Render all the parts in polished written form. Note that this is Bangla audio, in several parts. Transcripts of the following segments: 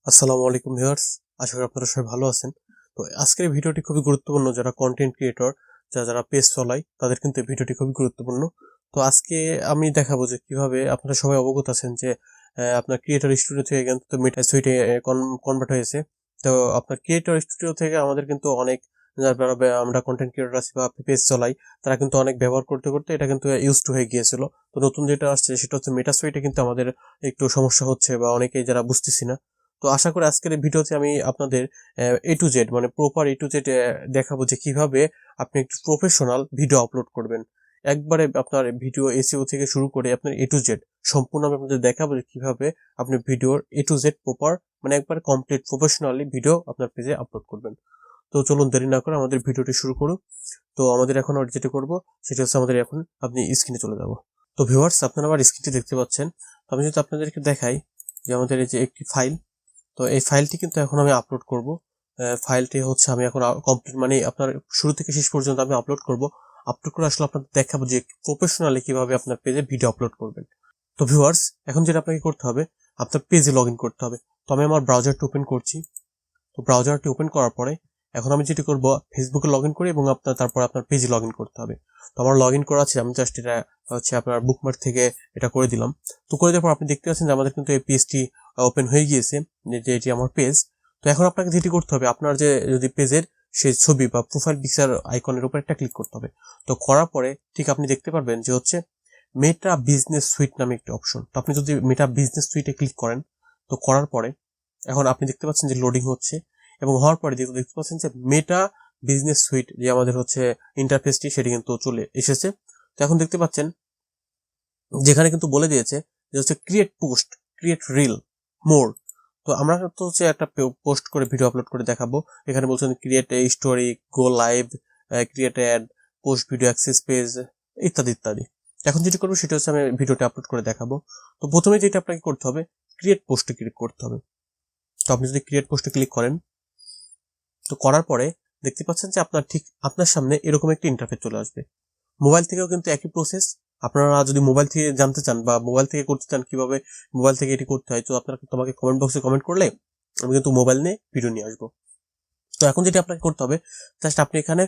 আসসালামু আলাইকুম ভিউয়ার্স, আশা করি আপনারা সবাই ভালো আছেন। তো আজকের ভিডিওটি খুবই গুরুত্বপূর্ণ। যারা কন্টেন্ট ক্রিয়েটর, যারা পেজ চালায়, তাদের কিন্তু এই ভিডিওটি খুবই গুরুত্বপূর্ণ। তো আজকে আমি দেখাবো যে কিভাবে আপনারা সবাই অবগত আছেন যে আপনার ক্রিয়েটর স্টুডিও থেকে কিন্তু মেটা সুইটে কনভার্ট হয়েছে। তো আপনার ক্রিয়েটর স্টুডিও থেকে আমাদের কিন্তু অনেক যারা আমরা কন্টেন্ট ক্রিয়েটর আছি বা পেজ চালাই, তারা কিন্তু অনেক ব্যবহার করতে করতে এটা কিন্তু ইউজ টু হয়ে গিয়েছিল। তো নতুন যেটা আসছে সেটা হচ্ছে মেটা সুইটে কিন্তু আমাদের একটু সমস্যা হচ্ছে বা অনেকেই যারা বুঝতেছি না। তো আশা করি আজকের এই ভিডিওতে আমি আপনাদের এ টু জেড মানে প্রপার এ টু জেড দেখাবো যে কিভাবে আপনি একটু প্রফেশনাল ভিডিও আপলোড করবেন। একবারে আপনার ভিডিও এসইও থেকে শুরু করে আপনার এ টু জেড সম্পূর্ণ আমি আপনাদের দেখাবো যে কিভাবে আপনি ভিডিওর এ টু জেড প্রপার মানে একবারে কমপ্লিট প্রফেশনালি ভিডিও আপনার পেজে আপলোড করবেন। তো চলুন দেরি না করে আমাদের ভিডিওটি শুরু করুন। তো আমাদের এখন যেটা করবো সেটা হচ্ছে আমাদের এখন আপনি স্ক্রিনে চলে যাব। তো ভিউয়ার্স, আপনারা আবার স্ক্রিনটি দেখতে পাচ্ছেন। তো আমি যদি আপনাদেরকে দেখাই যে আমাদের এই যে একটি ফাইল, তো এই ফাইলটি কিন্তু এখন আমি আপলোড করব। ফাইলটি হচ্ছে আমি এখন কমপ্লিট মানে আপনার শুরু থেকে শেষ পর্যন্ত আমি আপলোড করব। আপলোড করে আসলে আপনাদের দেখাবো যে প্রফেশনালি কিভাবে আপনার পেজে ভিডিও আপলোড করবেন। তো ভিউয়ার্স, এখন যেটা আপনাকে করতে হবে, আপনার পেজে লগ ইন করতে হবে। তো আমি আমার ব্রাউজারটি ওপেন করছি। তো ব্রাউজারটি ওপেন করার পরে এখন আমি যেটি করব, ফেসবুকে লগ ইন করি এবং তারপর আপনার পেজে লগ ইন করতে হবে। তো আমার লগ ইন করা আছে, আমি জাস্ট এটা হচ্ছে আপনার বুকমার্ক থেকে এটা করে দিলাম। তো করে দেওয়ার পর আপনি দেখতে পাচ্ছেন যে আমাদের কিন্তু এই পেজটি ওপেন হয়ে গিয়েছে, যে এটি আমার পেজ। তো এখন আপনাকে যেটি করতে হবে, আপনার যে যদি পেজের সেই ছবি বা প্রোফাইল পিকচার আইকনের উপর একটা ক্লিক করতে হবে। তো করার পরে ঠিক আপনি দেখতে পারবেন যে হচ্ছে মেটা বিজনেস সুইট নামে একটি অপশন। তো আপনি যদি মেটা বিজনেস সুইটে ক্লিক করেন, তো করার পরে এখন আপনি দেখতে পাচ্ছেন যে লোডিং হচ্ছে এবং হওয়ার পরে দেখতে পাচ্ছেন যে মেটা বিজনেস সুইট যে আমাদের হচ্ছে ইন্টারফেসটি সেটি কিন্তু চলে এসেছে। তো এখন দেখতে পাচ্ছেন যেখানে কিন্তু বলে দিয়েছে যে হচ্ছে ক্রিয়েট পোস্ট, ক্রিয়েট রিল, মোর। তো আমরা তো হচ্ছে একটা পোস্ট করে ভিডিও আপলোড করে দেখাবো। এখানে বলছেন create a story, go live, create add, post video access page ইত্যাদি ইত্যাদি। এখন যেটি করবো সেটা হচ্ছে আমি ভিডিওটা আপলোড করে দেখাবো। তো প্রথমে যেটা আপনাকে করতে হবে, ক্রিয়েট পোস্টে ক্লিক করতে হবে। তো আপনি যদি ক্রিয়েট পোস্টে ক্লিক করেন, তো করার পরে দেখতে পাচ্ছেন যে আপনার ঠিক আপনার সামনে এরকম একটি ইন্টারফেস চলে আসবে। মোবাইল থেকেও কিন্তু একই প্রসেস। আপনারা যদি মোবাইল থেকে জানতে চান বা মোবাইল থেকে করতে চান কিভাবে মোবাইল থেকে এটি করতে হয়, তো আপনারা তোমাকে কমেন্ট বক্সে কমেন্ট করলে আমি কিন্তু মোবাইল নিয়ে ভিডিও নিয়ে আসবো। তো এখন যেটি আপনাকে করতে হবে, জাস্ট আপনি এখানে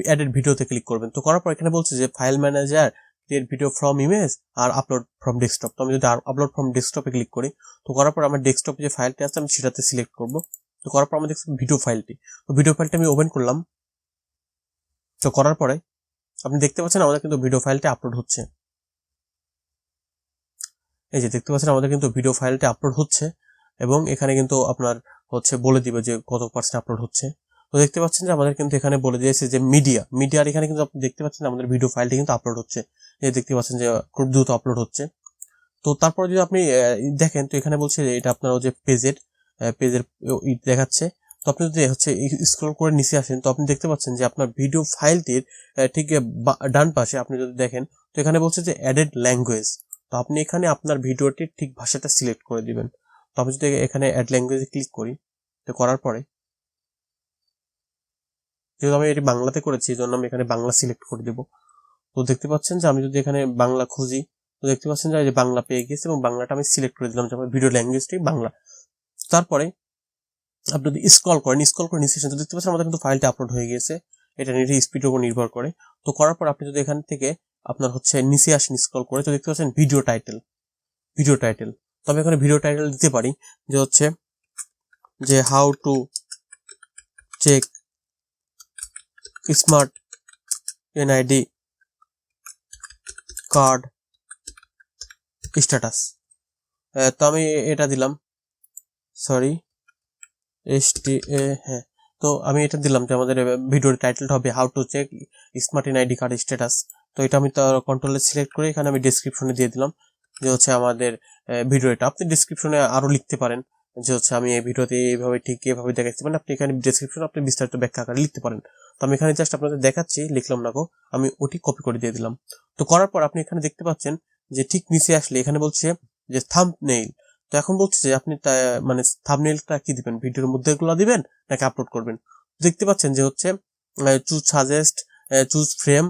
অ্যাডেড ভিডিওতে ক্লিক করবেন। তো করার পর এখানে বলছে যে file manager, create video from image আর আপলোড ফ্রম ডেস্কটপ। তো আমি যদি আপলোড ফ্রম ডেস্কটপে ক্লিক করি, তো করার পর আমার ডেস্কটপে যে ফাইলটি আছে আমি সেটাতে সিলেক্ট করব। তো করার পর আমি দেখছি ভিডিও ফাইলটি, তো ভিডিও ফাইলটি আমি ওপেন করলাম। তো করার পরে আপনি দেখতে পাচ্ছেন আমাদের কিন্তু ভিডিও ফাইলটি আপলোড হচ্ছে। এই যে দেখতে পাচ্ছেন আমাদের কিন্তু ভিডিও ফাইলটি আপলোড হচ্ছে এবং এখানে কিন্তু আপনার হচ্ছে বলে দিবে যে কত পার্সেন্ট আপলোড হচ্ছে। তো দেখতে পাচ্ছেন যে আমাদের কিন্তু এখানে বলে দিয়েছে যে মিডিয়ার এখানে কিন্তু আপনি দেখতে পাচ্ছেন আমাদের ভিডিও ফাইলটি কিন্তু আপলোড হচ্ছে। এই দেখতে পাচ্ছেন যে খুব দ্রুত আপলোড হচ্ছে। তো তারপরে যদি আপনি দেখেন, তো এখানে বলছে যে এটা আপনার যে পেজের দেখাচ্ছে। তো আপনি যদি হচ্ছে স্ক্রল করে নিচে আসেন, তো আপনি দেখতে পাচ্ছেন যে আপনার ভিডিও ফাইলটির ঠিক ডান পাশে আপনি যদি দেখেন, তো এখানে বলছে যে অ্যাডেড ল্যাঙ্গুয়েজ। তো আপনি এখানে আপনার ভিডিওটির ঠিক ভাষাটা সিলেক্ট করে দিবেন। তো আমি যদি এখানে অ্যাড ল্যাঙ্গুয়েজে ক্লিক করি, তো করার পরে যেহেতু আমি এটি বাংলাতে করেছি, এই জন্য আমি এখানে বাংলা সিলেক্ট করে দেবো। তো দেখতে পাচ্ছেন যে আমি যদি এখানে বাংলা খুঁজি, তো দেখতে পাচ্ছেন যে বাংলা পেয়ে গেছে এবং বাংলাটা আমি সিলেক্ট করে দিলাম যে আমার ভিডিও ল্যাঙ্গুয়েজটি বাংলা। তারপরে আপনি যদি স্ক্রল করেন নিচে আসেন, তো দেখতে পাচ্ছেন আমাদের কিন্তু ফাইলটা আপলোড হয়ে গেছে। এটা নেটের স্পিডের উপর নির্ভর করে। তো করার পর আপনি যদি এখান থেকে আপনার হচ্ছে নিচে আসেন স্ক্রল করে, তো দেখতে পাচ্ছেন ভিডিও টাইটেল। তো আমি এখানে ভিডিও টাইটেল দিতে পারি যে হচ্ছে যে how to check smart NID card status. তো আমি এটা দিলাম, সরি হ্যাঁ। তো আমি এটা দিলাম যে আমাদের ভিডিওর টাইটেলটা হবে how to check smart NID card status. তো এটা আমি তো কন্ট্রোলে সিলেক্ট করে এখানে আমি ডেসক্রিপশনে দিয়ে দিলাম যে হচ্ছে আমাদের ভিডিওটা। আপনি ডেসক্রিপশনে আরো লিখতে পারেন যে হচ্ছে আমি এই ভিডিওতে এইভাবে ঠিক এভাবে দেখাচ্ছি, মানে আপনি এখানে ডেসক্রিপশনে আপনি বিস্তারিত ব্যাখ্যা আকারে লিখতে পারেন। তো আমি এখানে জাস্ট আপনাদের দেখাচ্ছি, লিখলাম না গো, আমি ওটি কপি করে দিয়ে দিলাম। তো করার পর আপনি এখানে দেখতে পাচ্ছেন যে ঠিক নিচে আসলে এখানে বলছে যে থাম্বনেইল। তো এখন বলছে যে আপনি মানে থাম্বনেইলটা কি দিবেন, ভিডিওর মধ্যে এগুলো দিবেন নাকি আপলোড করবেন। দেখতে পাচ্ছেন যে হচ্ছে চুজ সাজেস্ট, চুজ ফ্রেম,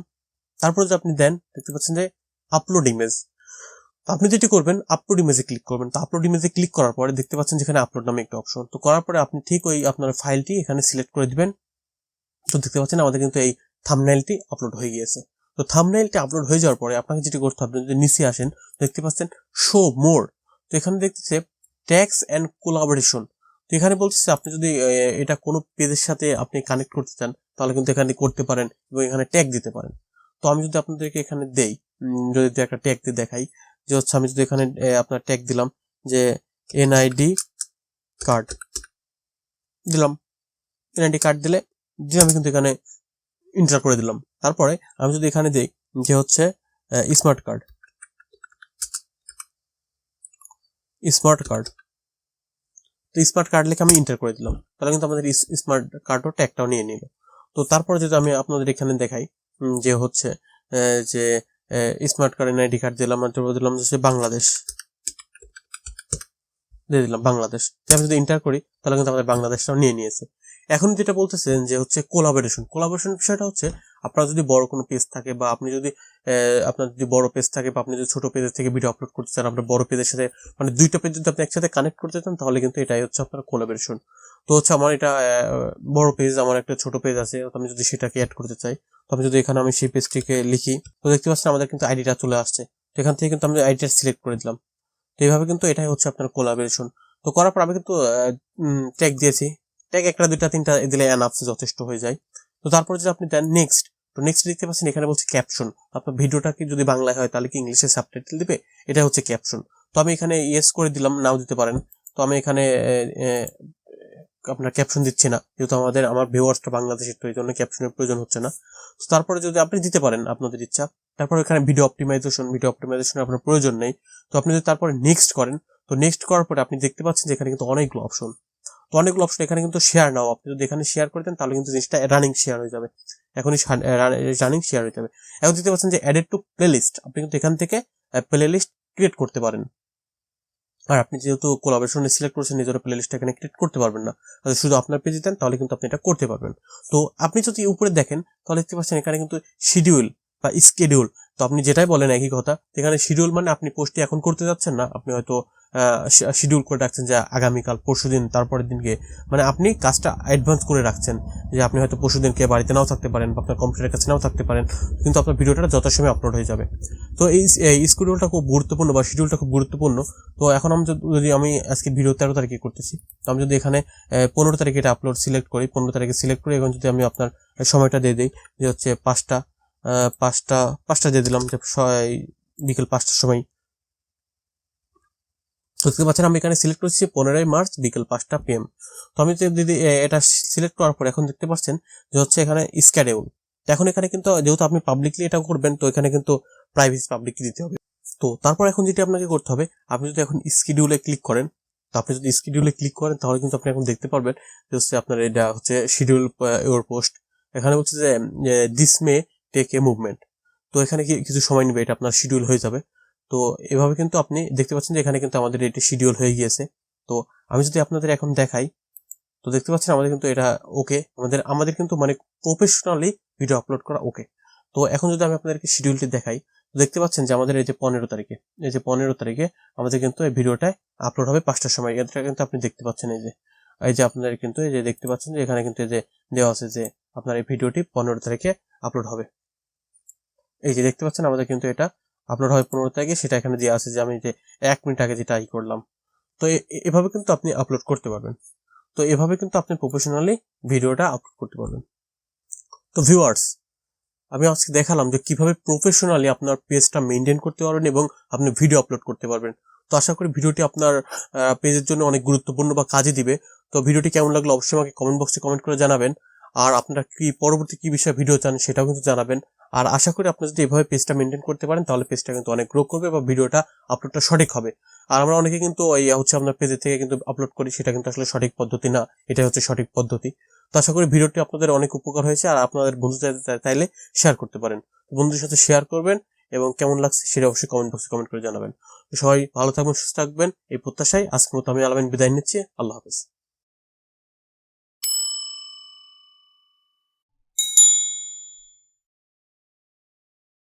তারপরে যদি আপনি দেন দেখতে পাচ্ছেন যে আপলোড ইমেজ। আপনি যেটি করবেন আপলোড ইমেজে ক্লিক করবেন। তো আপলোড ইমেজে ক্লিক করার পরে দেখতে পাচ্ছেন যেখানে আপলোড নামে একটা অপশন। তো করার পরে আপনি ঠিক ওই আপনার ফাইলটি এখানে সিলেক্ট করে দিবেন। তো দেখতে পাচ্ছেন আমাদের কিন্তু এই থাম্বনেইলটি আপলোড হয়ে গিয়েছে। তো থাম্বনেইলটি আপলোড হয়ে যাওয়ার পরে আপনাকে যেটি করতে হবে, যদি নিচে আসেন দেখতে পাচ্ছেন শো মোর। তো এখানে দেখতেছে ট্যাগস এন্ড কোলাবোরেশন। তো এখানে বলতেছে আপনি যদি এটা কোনো পেজের সাথে আপনি কানেক্ট করতে চান তাহলে কিন্তু এখানে করতে পারেন এবং এখানে ট্যাগ দিতে পারেন। তো আমি যদি আপনাদেরকে এখানে দেই, যদি একটা ট্যাগ দিয়ে দেখাই যে হচ্ছে আমি যদি এখানে আপনার ট্যাগ দিলাম যে NID কার্ড দিলাম, NID কার্ড দিলে যে আমি কিন্তু এখানে এন্টার করে দিলাম। তারপরে আমি যদি এখানে দেই যে হচ্ছে স্মার্ট কার্ড, তো স্মার্ট কার্ড লিখে আমি এন্টার করে দিলাম, তাহলে কিন্তু আমাদের স্মার্ট কার্ডও ট্যাগটাও নিয়ে নিল। তো তারপরে যদি আমি আপনাদের এখানে দেখাই যে হচ্ছে যে স্মার্ট কার্ড NID কার্ড দিলাম, আর দিলাম যে বাংলাদেশ দিয়ে দিলাম, বাংলাদেশ। আমি যদি এন্টার করি তাহলে কিন্তু আমাদের বাংলাদেশটাও নিয়ে নিয়েছে। এখন যেটা বলতেছেন যে হচ্ছে কোলাবোরেশন বিষয়টা হচ্ছে আপনার যদি বড় কোনো পেজ থাকে বা আপনি যদি আপনার যদি বড় পেজ থাকে বা আপনি যদি ছোট পেজের থেকে ভিডিও আপলোড করতে চান, আপনার বড় পেজের সাথে মানে দুইটা পেজ যদি আপনি একসাথে কানেক্ট করতে চান তাহলে কিন্তু এটাই হচ্ছে আপনার কোলাবোরেশন। তো হচ্ছে আমার এটা বড় পেজ, আমার একটা ছোট পেজ আছে, আমি যদি সেটাকে অ্যাড করতে চাই তো আমি যদি এখানে আমি সেই পেজটিকে লিখি তো দেখতে পাচ্ছেন আমাদের কিন্তু আইডিটা চলে আসছে। তো এখান থেকে কিন্তু আমি আইডিটা সিলেক্ট করে দিলাম। তো এইভাবে কিন্তু এটাই হচ্ছে আপনার কোলাবোরেশন। তো করার পর আমি কিন্তু ট্যাগ দিয়েছি, ট্যাগ একটা দুইটা তিনটা দিলে এনাফ, যথেষ্ট হয়ে যায়। তো তারপরে যদি আপনি দেন নেক্সট, তো নেক্সট দেখতে পাচ্ছেন এখানে বলছে ক্যাপশন। আপনার ভিডিওটা কি যদি বাংলায় হয় তাহলে কি ইংলিশে সাবটাইটেল দিবে, এটা হচ্ছে ক্যাপশন। তো আমি এখানে ইয়েস করে দিলাম, নাও দিতে পারেন। তো আমি এখানে আপনার ক্যাপশন দিচ্ছি না, যেহেতু আমার ভিউয়ার্সটা বাংলাদেশের, তো এই জন্য ক্যাপশনের প্রয়োজন হচ্ছে না। তো তারপরে যদি আপনি দিতে পারেন আপনাদের ইচ্ছা। তারপর এখানে ভিডিও অপটিমাইজেশন আপনার প্রয়োজন নেই। তো আপনি যদি তারপরে নেক্সট করেন, তো নেক্সট করার পরে আপনি দেখতে পাচ্ছেন যে এখানে কিন্তু অনেকগুলো অপশন। তো অনেকগুলো অপশন এখানে কিন্তু শেয়ার নাও, আপনি যদি এখানে শেয়ার করে দেন তাহলে কিন্তু জিনিসটা রানিং শেয়ার হয়ে যাবে, এখনই রানিং শেয়ার হয়ে যাবে। এখন দেখতে পাচ্ছেন যে অ্যাডেড টু প্লেলিস্ট, আপনি কিন্তু এখান থেকে প্লেলিস্ট ক্রিয়েট করতে পারেন। আর আপনি যেহেতু কোলাবোরেশন সিলেক্ট করেছেন, নিজের প্লেলিস্ট এখানে ক্রিয়েট করতে পারবেন না, শুধু আপনার পেজে দেন তাহলে কিন্তু আপনি এটা করতে পারবেন। তো আপনি যদি উপরে দেখেন তাহলে দেখতে পাচ্ছেন এখানে কিন্তু শিডিউল বা স্কেডিউল। তো আপনি যেটাই বলেন একই কথা, এখানে শিডিউল মানে আপনি পোস্টটি এখন করতে যাচ্ছেন না, আপনি হয়তো শিডিউল করে রাখছেন যে আগামীকাল, পরশুদিন, তারপরের দিনকে, মানে আপনি কাজটা অ্যাডভান্স করে রাখছেন যে আপনি হয়তো পরশুদিনকে বাড়িতে নাও থাকতে পারেন বা আপনার কম্পিউটারের কাছে নাও থাকতে পারেন, কিন্তু আপনার ভিডিওটা যথাসময়ে আপলোড হয়ে যাবে। তো এই শিডিউলটা খুব গুরুত্বপূর্ণ বা শিডিউলটা খুব গুরুত্বপূর্ণ। তো এখন যদি আমি আজকে ভিডিও 13 তারিখে করতেছি, তো আমি যদি এখানে 15 তারিখে এটা আপলোড সিলেক্ট করি, 15 তারিখে সিলেক্ট করে এখন যদি আমি আপনার সময়টা দিয়ে দিই যে হচ্ছে 5টা দিয়ে দিলাম, যে বিকেল 5টার সময়। দেখতে পাচ্ছেন আমি এখানে সিলেক্ট করছি 15 মার্চ বিকেল 5টা PM। তো আমি যদি এটা সিলেক্ট করার পর এখন দেখতে পাচ্ছেন যে হচ্ছে এখানে স্ক্যাডিউল। এখন এখানে কিন্তু যেহেতু আপনি পাবলিকলি এটা করবেন, তো এখানে কিন্তু প্রাইভেসি পাবলিকলি দিতে হবে। তো তারপর এখন যেটা আপনাকে করতে হবে, আপনি যদি এখন স্কেডিউলে ক্লিক করেন, তো আপনি যদি স্কেডিউলে ক্লিক করেন তাহলে কিন্তু আপনি এখন দেখতে পারবেন যে হচ্ছে আপনার এটা হচ্ছে শিডিউল ইওর পোস্ট। এখানে হচ্ছে যে this may take a movement. তো এখানে কিছু সময় নেবে, এটা আপনার শিডিউল হয়ে যাবে। তো এভাবে কিন্তু আপনি দেখতে পাচ্ছেন যে এখানে কিন্তু আমাদের এটি শিডিউল হয়ে গিয়েছে। তো আমি যদি আপনাদের এখন দেখাই, তো দেখতে পাচ্ছেন আমাদের কিন্তু এটা ওকে, আমাদের কিন্তু মানে প্রফেশনালি ভিডিও আপলোড করা ওকে। তো এখন যদি আমি আপনাদেরকে শিডিউলটি দেখাই, তো দেখতে পাচ্ছেন যে আমাদের এই যে 15 তারিখে, আমাদের কিন্তু এই ভিডিওটা আপলোড হবে 5টার সময়। এটা কিন্তু আপনি দেখতে পাচ্ছেন এই যে আপনাদের কিন্তু এই যে দেখতে পাচ্ছেন যে এখানে কিন্তু এই যে দেওয়া আছে যে আপনার এই ভিডিওটি 15 তারিখে আপলোড হবে। এই যে দেখতে পাচ্ছেন আমাদের কিন্তু এটা আপলোড হয় 15 তারিখে, সেটা এখানে দেওয়া আছে যে আমি যে 1 মিনিট আগে যেটা করলাম। তো এভাবে কিন্তু আপনি আপলোড করতে পারবেন। তো এভাবে কিন্তু আপনি প্রফেশনালি ভিডিওটা আপলোড করতে পারবেন। তো ভিউয়ার্স, আমি আজকে দেখালাম যে কিভাবে প্রফেশনালি আপনার পেজটা মেইনটেইন করতে পারবেন এবং আপনি ভিডিও আপলোড করতে পারবেন। তো আশা করি ভিডিওটি আপনার পেজের জন্য অনেক গুরুত্বপূর্ণ বা কাজে দিবে। তো ভিডিওটি কেমন লাগলো অবশ্যই আমাকে কমেন্ট বক্সে কমেন্ট করে জানাবেন। আর আপনারা পরবর্তী কি বিষয়ে ভিডিও চান সেটাও কিন্তু জানাবেন। আর আশা করি আপনি যদি এভাবে পেজটা মেইনটেইন করতে পারেন তাহলে পেজটা কিন্তু অনেক গ্রো করবে বা ভিডিওটা আপলোডটা সঠিক হবে। আর আমরা অনেকে কিন্তু হচ্ছে আপনার পেজের থেকে কিন্তু আপলোড করি, সেটা কিন্তু আসলে সঠিক পদ্ধতি না, এটা হচ্ছে সঠিক পদ্ধতি। তো আশা করি ভিডিওটি আপনাদের অনেক উপকার হয়েছে, আর আপনাদের বন্ধুদের চাইলে শেয়ার করতে পারেন। বন্ধুদের সাথে শেয়ার করবেন এবং কেমন লাগছে সেটা অবশ্যই কমেন্ট বক্সে কমেন্ট করে জানাবেন। তো সবাই ভালো থাকবেন, সুস্থ থাকবেন এই প্রত্যাশায় আজকের মতো আমি আলামিন বিদায় নিচ্ছি। আল্লাহ হাফেজ।